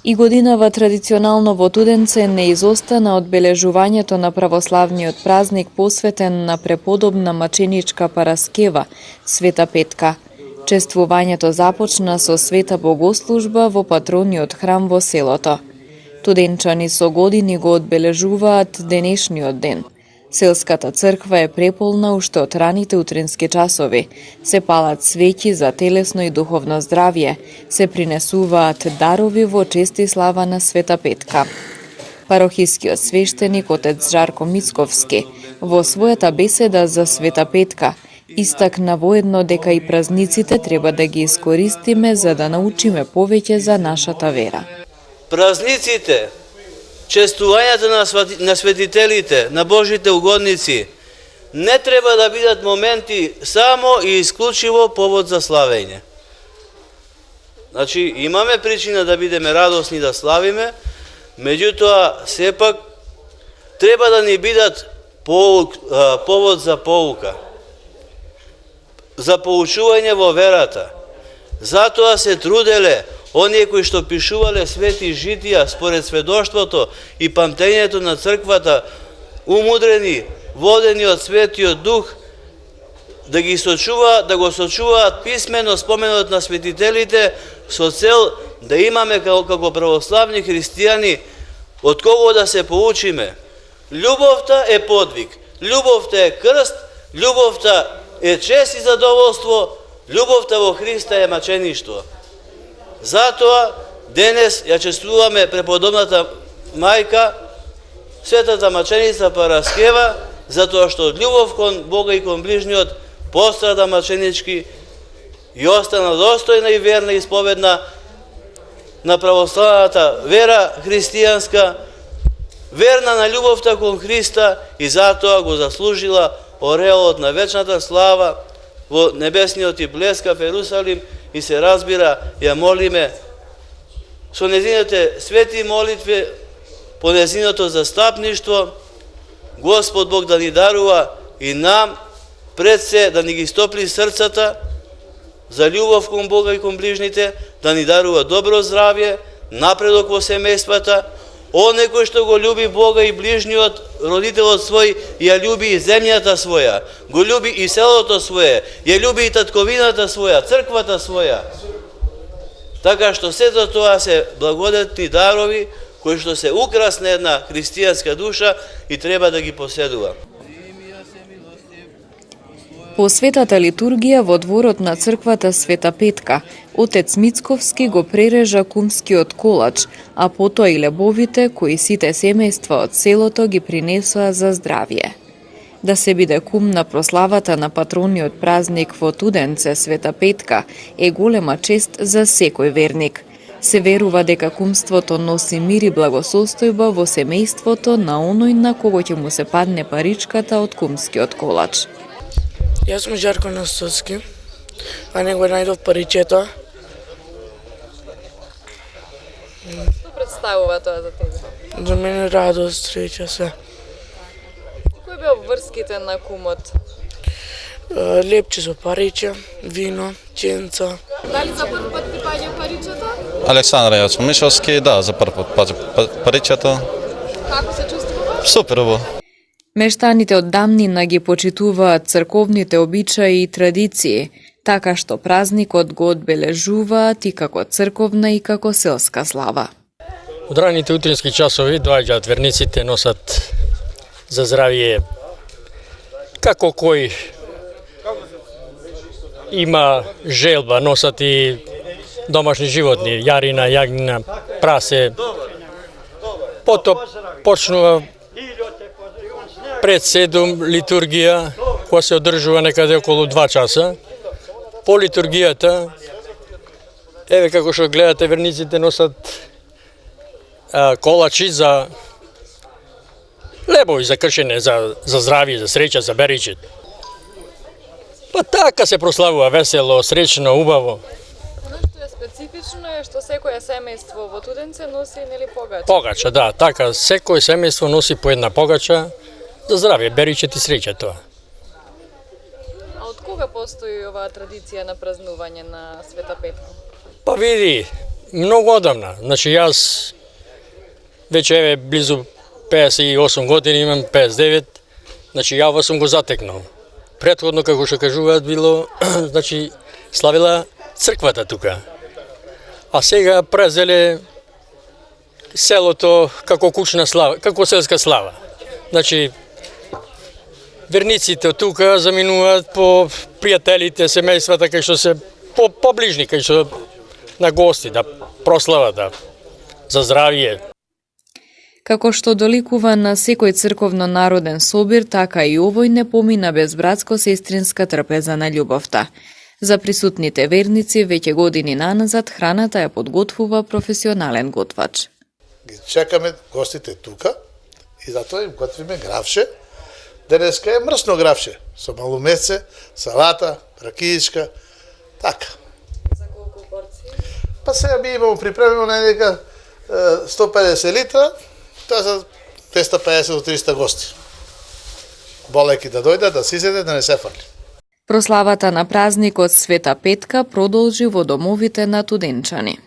И годинава традиционално во Туденце не изостана одбележувањето на православниот празник посветен на преподобна маченичка Параскева, Света Петка. Чествувањето започна со света богослужба во патрониот храм во селото. Туденчани со години го одбележуваат денешниот ден. Селската црква е преполна уште од раните утрински часови. Се палат свеќи за телесно и духовно здравје. Се принесуваат дарови во чест и слава на Света Петка. Парохискиот свештеник отец Жарко Мицковски во својата беседа за Света Петка истакна воедно дека и празниците треба да ги искористиме за да научиме повеќе за нашата вера. Празниците, честувањето на светителите, на Божите угодници, не треба да бидат моменти само и исклучиво повод за славење. Значи, имаме причина да бидеме радосни да славиме, меѓутоа, сепак, треба да ни бидат повод за поука, за поучување во верата. Затоа се труделе оние кои што пишувале свети житија според сведоштвото и памтењето на црквата, умудрени, водени од Светиот Дух, да го сочуваат писмено споменот на светителите со цел да имаме како православни христијани од кого да се поучиме. Љубовта е подвиг, љубовта е крст, љубовта е чест и задоволство, љубовта во Христа е мачеништво. Затоа, денес ја чествуваме преподобната мајка, светата маченица Параскева, затоа што од љубов кон Бога и кон ближниот пострада маченички и остана достојна и верна и исповедна на православната вера христијанска, верна на љубовта кон Христа и затоа го заслужила ореолот на вечната слава во небесниот и блескав Ерусалим и се разбира, ја молиме со незините свети молитви, по незиното застапништво, Господ Бог да ни дарува и нам пред се да ни ги стопли срцата за љубов кон Бога и кон ближните, да ни дарува добро здравје, напредок во семејствата. Оне кој што го љуби Бога и ближниот, родителот свој, ја љуби и земјата своја, го љуби и селото свое, ја љуби и татковината своја, црквата своја. Така што сето тоа се благодетни дарови кои што се украс на една христијанска душа и треба да ги поседува. По светата литургија во дворот на црквата Света Петка, отец Мицковски го прережа кумскиот колач, а потоа и лебовите кои сите семејства од селото ги принесоа за здравје. Да се биде кум на прославата на патрониот празник во Туденце Света Петка е голема чест за секој верник. Се верува дека кумството носи мир и благосостојба во семејството на оној на кого ќе му се падне паричката од кумскиот колач. Јас сум Жарко Настоцки, а него најдов паричето. Што представува тоа за тебе? За мене радост, среќа се. Кои беа врските на кумот? Лепче со париче, вино, ченца. Дали за прв пат ти паѓа паричето? Александр Јацмишовски, да, за прв пат паричето. Како се чувствува? Суперово. Мештаните од давнина ги почитуваат црковните обичаи и традиции, така што празникот го одбележуваат и како црковна и како селска слава. Од раните утрински часови доаѓаат верниците, носат за здравје како кој има желба, носат и домашни животни, јарина, јагнина, прасе. Потоа почнува пред 7 литургија, која се одржува некаде околу 2 часа. По литургијата, еве како што гледате, верниците носат колачи за лебови, за кршене, за здравје, за среќа, за бериче. Па така се прославува весело, среќно, убаво. Што е специфично е што секое семејство во Туденце носи нели погача. Погача, да, така, секој семејство носи по една погача за здравје, бериче и среќа тоа. А од кога постои оваа традиција на празнување на Света Петка? Па види, Многу одамна. Значи јас веќе еве близу 58 години, имам 59, значи ја ова сум го затекнал. Претходно, како што кажуваат, било, значи, славила црквата тука. А сега презеле селото како кучна слава, како селска слава. Значи, верниците од тука заминуваат по пријателите, семејствата, кај што се поближни, кај што на гости, да прослават, да, за здравие. Како што доликува на секој црковно-народен собир, така и овој не помина без братско-сестринска трпеза на љубовта. За присутните верници, веќе години наназад, храната ја подготвува професионален готвач. Ги чекаме гостите тука и затоа им готвиме гравше. Денеска е мрсно гравше, со малу месце, салата, ракијичка, така. За колку порции? Па сега ми имamo припремено на нека 150 литра, тоа за 250 до 300 гости. Болеки да дојдат, да сиседе, да не се фрли. Прославата на празникот Света Петка продолжи во домовите на туденчани.